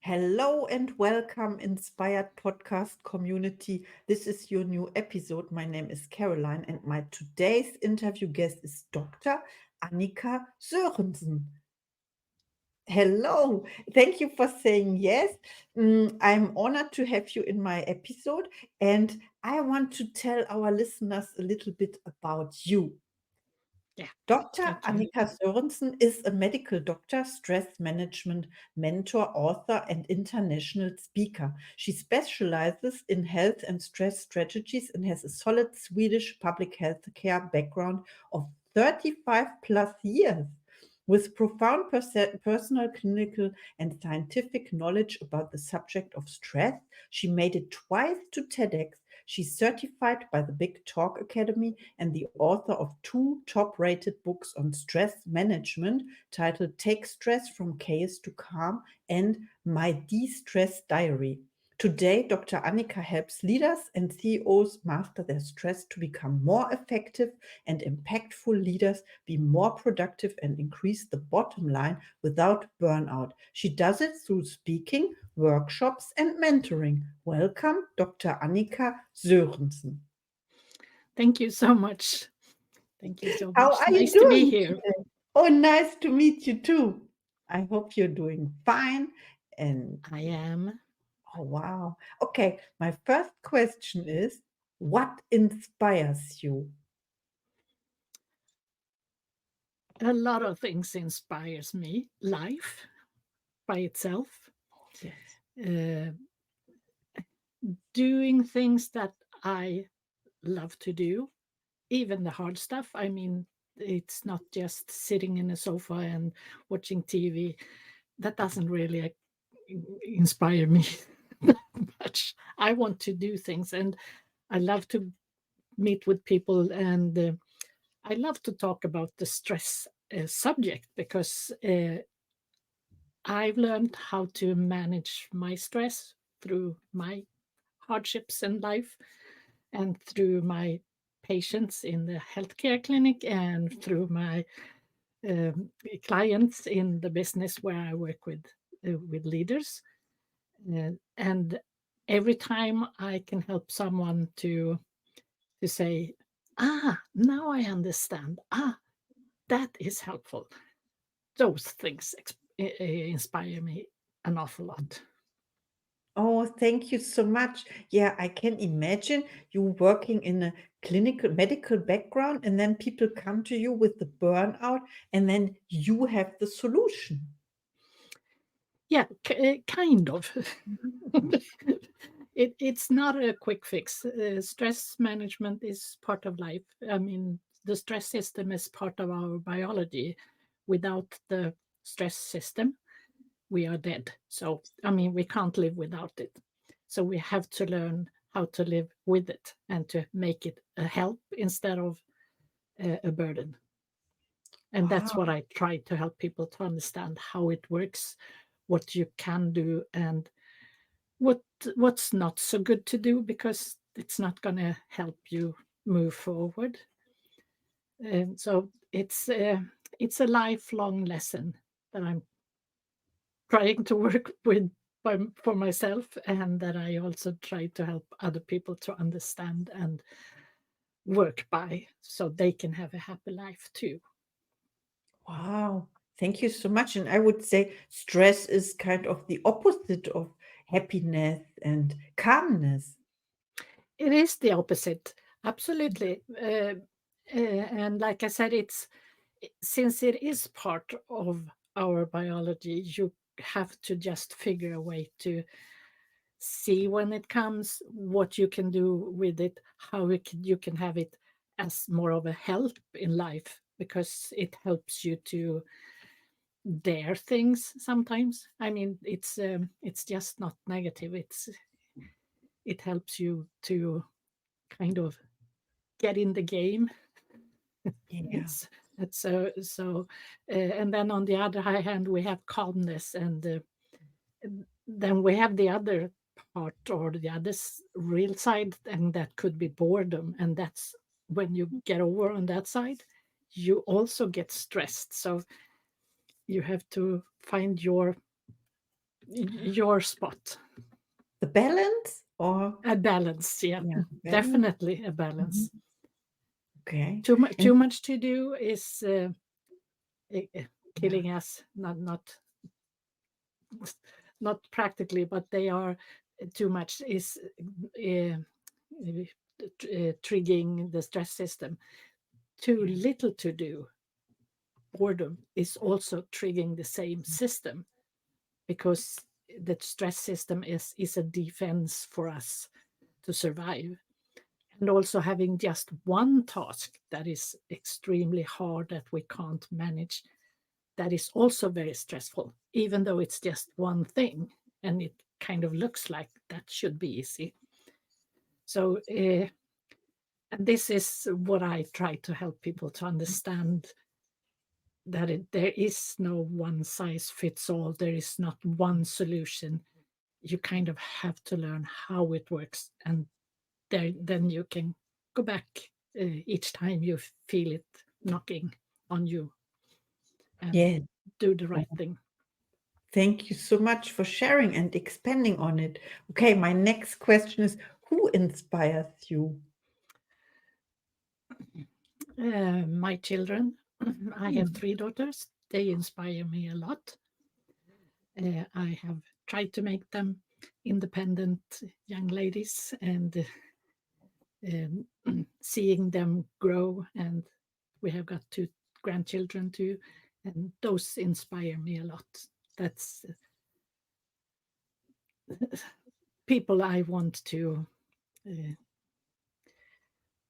Hello and welcome, Inspired Podcast community. This is your new episode. My name is Caroline, and my today's interview guest is Dr. Annika Sörensen. Hello, thank you for saying yes. I'm honored to have you in my episode, and I want to tell our listeners a little bit about you. Yeah, Dr. thank you. Annika Sorensen is a medical doctor, stress management mentor, author, and international speaker. She specializes in health and stress strategies and has a solid Swedish public health care background of 35 plus years. With profound personal, clinical, and scientific knowledge about the subject of stress, she made it twice to TEDx. She's certified by the Big Talk Academy and the author of two top rated books on stress management titled Take Stress from Chaos to Calm and My De Stress Diary. Today, Dr. Annika helps leaders and CEOs master their stress to become more effective and impactful leaders, be more productive, and increase the bottom line without burnout. She does it through speaking, workshops, and mentoring. Welcome, Dr. Annika Sörensen. Thank you so much. Thank you so How much. are you Nice to be doing here. today? Oh, nice to meet you too. I hope you're doing fine. And I am oh, wow. Okay, my first question is, what inspires you? a lot of things inspires me. Life by itself, Yes. uh, doing things that I love to do, even the hard stuff. I mean, it's not just sitting in a sofa and watching TV. That doesn't really inspire me that much. I want to do things, and I love to meet with people, and I love to talk about the stress subject because I've learned how to manage my stress through my hardships in life and through my patients in the healthcare clinic and through my um, clients in the business where I work with leaders. And every time I can help someone to say, now I understand. That is helpful. Those things inspire me an awful lot. Oh, thank you so much. Yeah, I can imagine you working in a clinical medical background, and then people come to you with the burnout, and then you have the solution. Yeah, kind of. It's not a quick fix. Stress management is part of life. I mean, the stress system is part of our biology. Without the stress system, we are dead. So, I mean, we can't live without it. So, we have to learn how to live with it and to make it a help instead of a burden. And that's Wow. what I try to help people to understand how it works, what you can do, and what what's not so good to do because it's not going to help you move forward. So it's a lifelong lesson that I'm trying to work with for myself, and that I also try to help other people to understand and work by so they can have a happy life too. Wow. Thank you so much. And I would say stress is kind of the opposite of happiness and calmness. It is the opposite, absolutely. And like I said, since it is part of our biology, you have to just figure a way to see when it comes, what you can do with it, how you can have it as more of a help in life because it helps you to dare things sometimes. I mean, it's just not negative. It helps you to kind of get in the game. Yeah. It's and then on the other hand, we have calmness, and then we have the other part or the other real side, and that could be boredom, and that's when you get over on that side, you also get stressed. So you have to find your your spot. The balance or A balance, yeah, yeah, balance. definitely a Mhm. balance. Okay. Too And much to do is yeah, killing us. Not practically, but they are too much is triggering the stress system. Too yeah, little to do, boredom, is also triggering the same system, because the stress system is a defense for us to survive. And also having just one task that is extremely hard that we can't manage, that is also very stressful, even though it's just one thing and it kind of looks like that should be easy. So and this is what I try to help people to understand, that there is no one size fits all. There is not one solution. You kind of have to learn how it works, and then you can go back each time you feel it knocking on you, and yes. do the right thing. Thank you so much for sharing and expanding on it. Okay, my next question is, who inspires you? My children, I have Hmm. 3 daughters. They inspire me a lot. I have tried to make them independent young ladies, and um, seeing them grow, and we have got 2 grandchildren too, and those inspire me a lot. That's people I want to uh,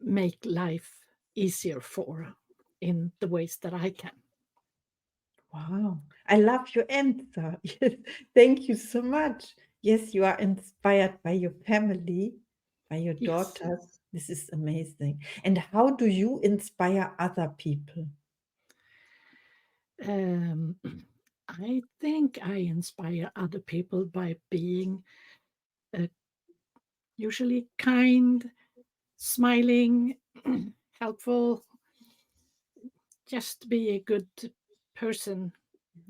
make life easier for in the ways that I can. Wow, I love your answer. Yes, thank you so much. Yes, you are inspired by your family, by your Yes. daughters. This is amazing. And how do you inspire other people? Um, I think I inspire other people by being uh, usually kind, smiling, helpful, just be a good person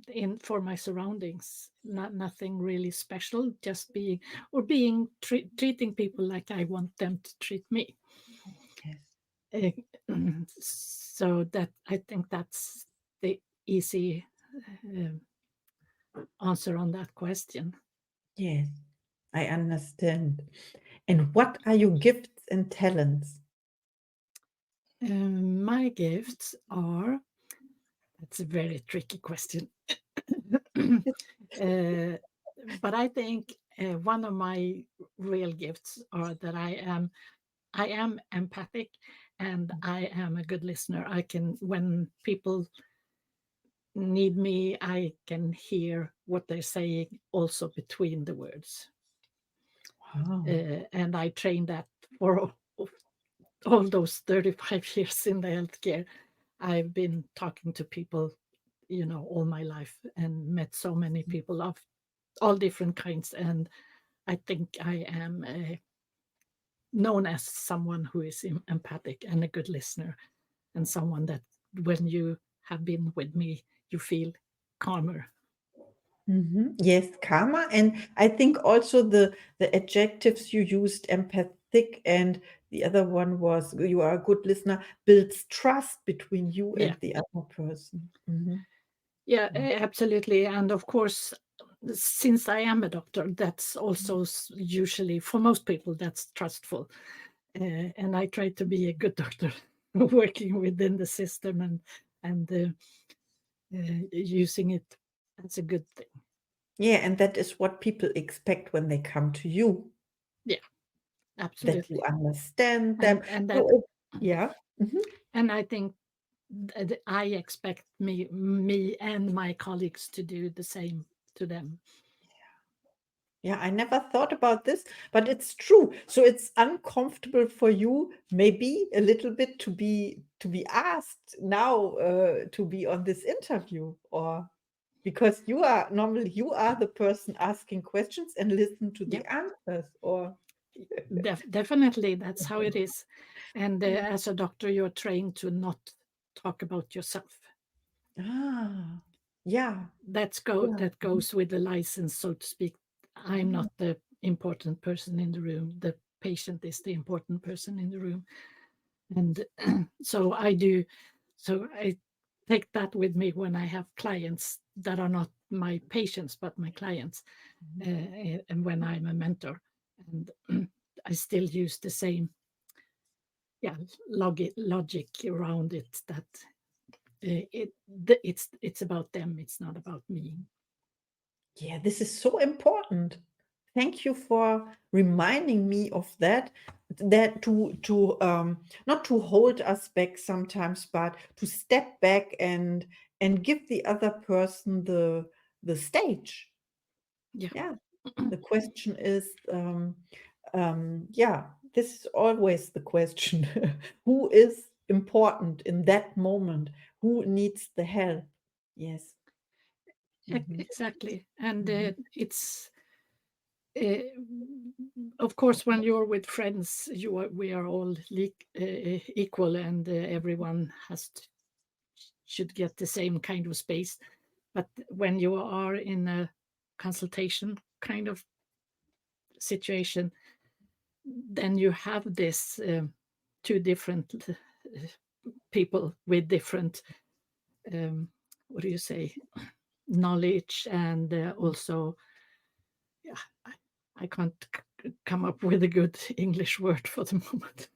in for my surroundings. Not nothing really special, just being, or being treating people like I want them to treat me. Yes, Uh, so that, I think that's the easy uh, answer on that question. yes, I understand. And what are your gifts and talents? My gifts are, that's a very tricky question. uh, but I think one of my real gifts are that I am empathic, and I am a good listener. I can, when people need me, I can hear what they're saying also between the words. Wow. And I trained that for all those 35 years in the healthcare. I've been talking to people, all my life, and met so many people of all different kinds. And I think I am known as someone who is empathic and a good listener, and someone that when you have been with me, you feel calmer. Mhm. Yes, karma. And I think also the adjectives you used, empathic, and the other one was you are a good listener, builds trust between you Yeah. and the other person. Mhm. Yeah, absolutely. And of course, since I am a doctor, that's also usually, for most people, that's trustful. And I try to be a good doctor, working within the system, and using it as a good thing. Yeah, and that is what people expect when they come to you, Yeah, that you absolutely. understand them. And that, So, yeah. Mhm. and I think I expect me and my colleagues to do the same to them. Yeah, I never thought about this, but it's true. So it's uncomfortable for you, maybe a little bit, to be asked now to be on this interview, or because you are the person asking questions and listen to Yeah, the answers, or definitely, that's how it is. And as a doctor, you're trained to not talk about yourself. ah, Yeah. Yeah. That goes with the license, so to speak. I'm Mhm. not the important person in the room. The patient is the important person in the room. And so I do, so I take that with me when I have clients that are not my patients, but my clients, and when I'm a mentor. And I still use the same, yeah, logic around it, that it's about them, it's not about me. Yeah, this is so important. Thank you for reminding me of that. That to not to hold us back sometimes, but to step back and give the other person the stage. Yeah. Yeah. The question is, yeah, this is always the question. Who is important in that moment? Who needs the help? Yes. Mhm. Exactly. And Mhm. it's uh, of course, when you're with friends, we are all equal, and everyone should get the same kind of space. But when you are in a consultation kind of situation, then you have this two different people with different, um, what do you say, knowledge, and also, yeah, I can't come up with a good English word for the moment.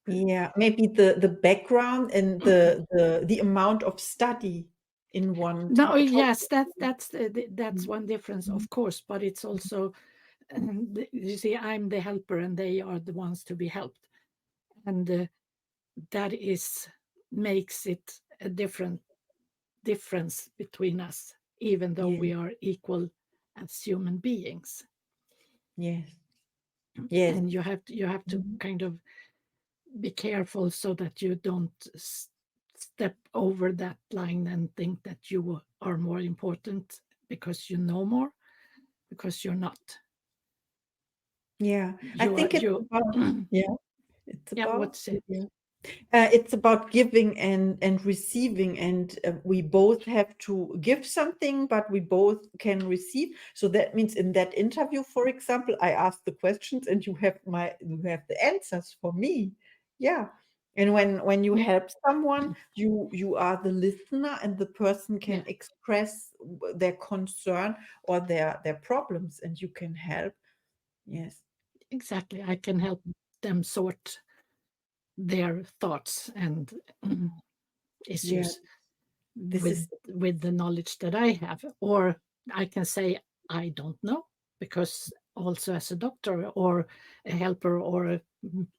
Yeah, maybe the background and the amount of study in one No, topic. How yes, that's one difference, Mhm. of course, but it's also, you see, I'm the helper and they are the ones to be helped, and that is makes it a difference between us, even though Yeah, we are equal as human beings. yes, yes. And you have to Mhm. kind of be careful so that you don't step over that line and think that you are more important because you know more, because you're not. Yeah, I You are think it's you. about, yeah, it's Yeah, about, what's it? yeah. It's about giving and receiving, and we both have to give something, but we both can receive. So that means in that interview, for example, I ask the questions, and you have the answers for me. Yeah, and when you help someone, you are the listener, and the person can Yeah, express their concern or their problems, and you can help. Yes. exactly. I can help them sort their thoughts and Yeah. issues This is. with the knowledge that I have, or I can say I don't know, because also as a doctor or a helper or a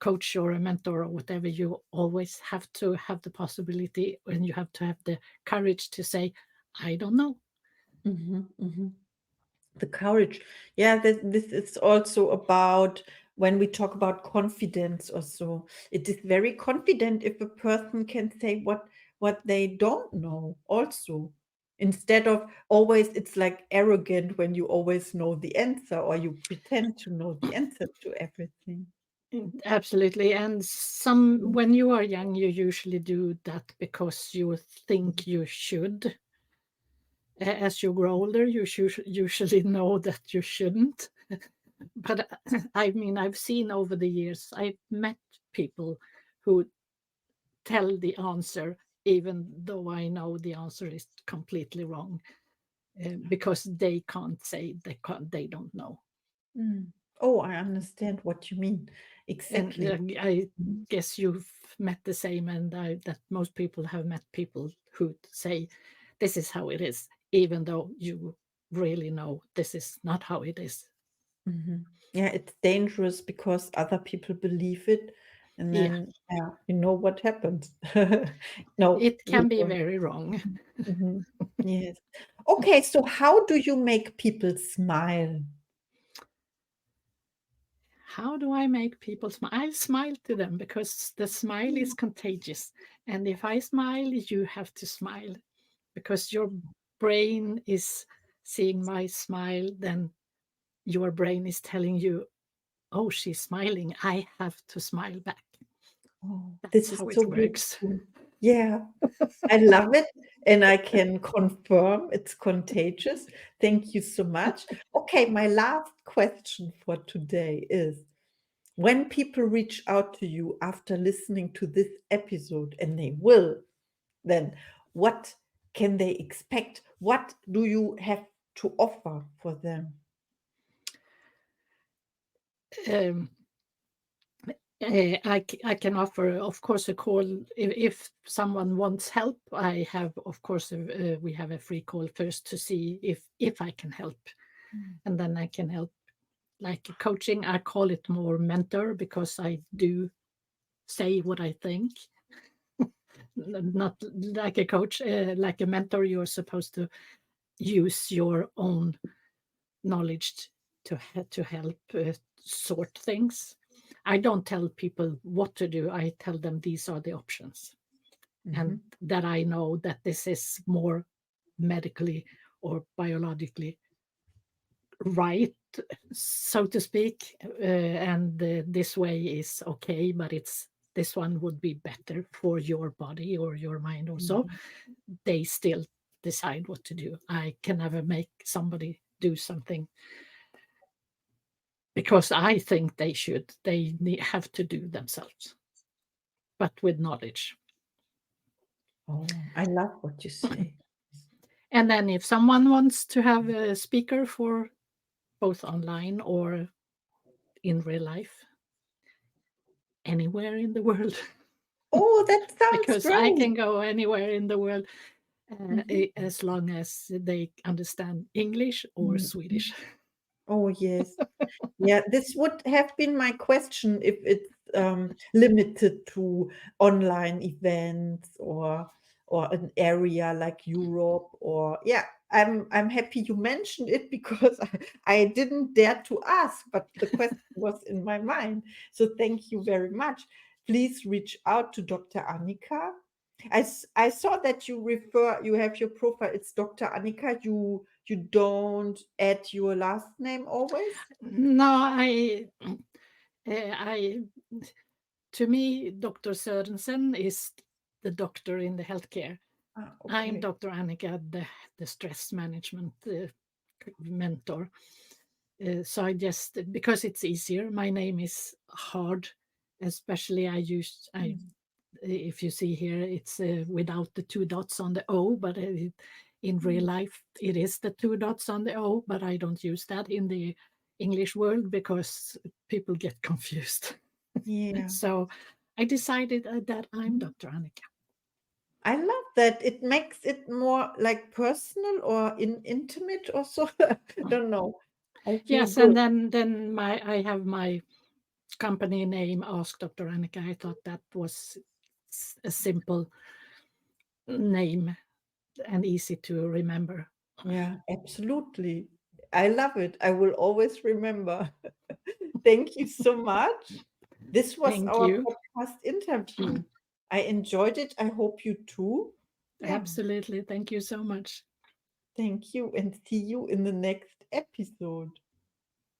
coach or a mentor or whatever, you always have to have the possibility, and you have to have the courage to say I don't know. Mhm, mhm. The courage. Yeah, this is also about when we talk about confidence or so. It is very confident if a person can say what they don't know also. Instead of always, it's like arrogant when you always know the answer or you pretend to know the answer to everything. Absolutely. And some, when you are young, you usually do that because you think you should. As you grow older, you usually know that you shouldn't. But I mean, I've seen over the years, I've met people who tell the answer, even though I know the answer is completely wrong, because they can't say they don't know. Mm. Oh, I understand what you mean. And Exactly. I Mhm. guess you've met the same, and that most people have met people who say, "This is how it is," even though you really know this is not how it is. Mhm. Yeah, it's dangerous because other people believe it, and Yeah, then, yeah, you know what happens. No, it we can be don't. very wrong. Mhm. Mhm. Yes. Okay, so how do you make people smile? How do I make people smile? I smile to them because the smile is contagious. And if I smile, you have to smile because your brain is seeing my smile, then your brain is telling you, oh, she's smiling. I have to smile back. Oh, That's this is how it so works. beautiful. Yeah, I love it, and I can confirm it's contagious. Thank you so much. Okay, my last question for today is, when people reach out to you after listening to this episode, and they will, then what can they expect? What do you have to offer for them? Um, I can offer, of course, a call if someone wants help. I have, of course, we have a free call first to see if I can help, Mm. and then I can help. Like coaching, I call it more mentor because I do say what I think. Not like a coach, like a mentor. You're supposed to use your own knowledge to help sort things. I don't tell people what to do. I tell them these are the options, and Mhm. that I know that this is more medically or biologically right, so to speak, and this way is okay, but it's this one would be better for your body or your mind also. Mhm. They still decide what to do. I can never make somebody do something because I think they should. Have to do themselves, but with knowledge. Oh, I love what you say. And then if someone wants to have a speaker for both online or in real life, anywhere in the world, Oh, that sounds because I great. can go anywhere in the world Mhm. as long as they understand English or Mhm. Swedish. Oh, yes. Yeah, this would have been my question if it's limited to online events or an area like Europe or yeah, I'm happy you mentioned it because I didn't dare to ask, but the question was in my mind. So thank you very much. Please reach out to Dr. Annika. I saw that you have your profile. It's Dr. Annika. You don't add your last name always? No, I to me, Dr. Sörensen is the doctor in the healthcare. Ah, I'm okay. Dr. Annika, the stress management mentor. So I just because it's easier. My name is hard, especially I Mm, if you see here, it's without the two dots on the O, but in real mm. life, it is the two dots on the O, but I don't use that in the English world because people get confused. Yeah. So I decided that I'm Mhm. Dr. Annika. I love that. It makes it more like personal or intimate or so. Don't know. I feel Yes, and good. then my I have my company name, Ask Dr. Annika. I thought that was a simple name and easy to remember. Yeah, absolutely. I love it. I will always remember. Thank you so much. This was Thank our you. podcast interview. I enjoyed it. I hope you too. Yeah. Absolutely. Thank you so much. Thank you and see you in the next episode.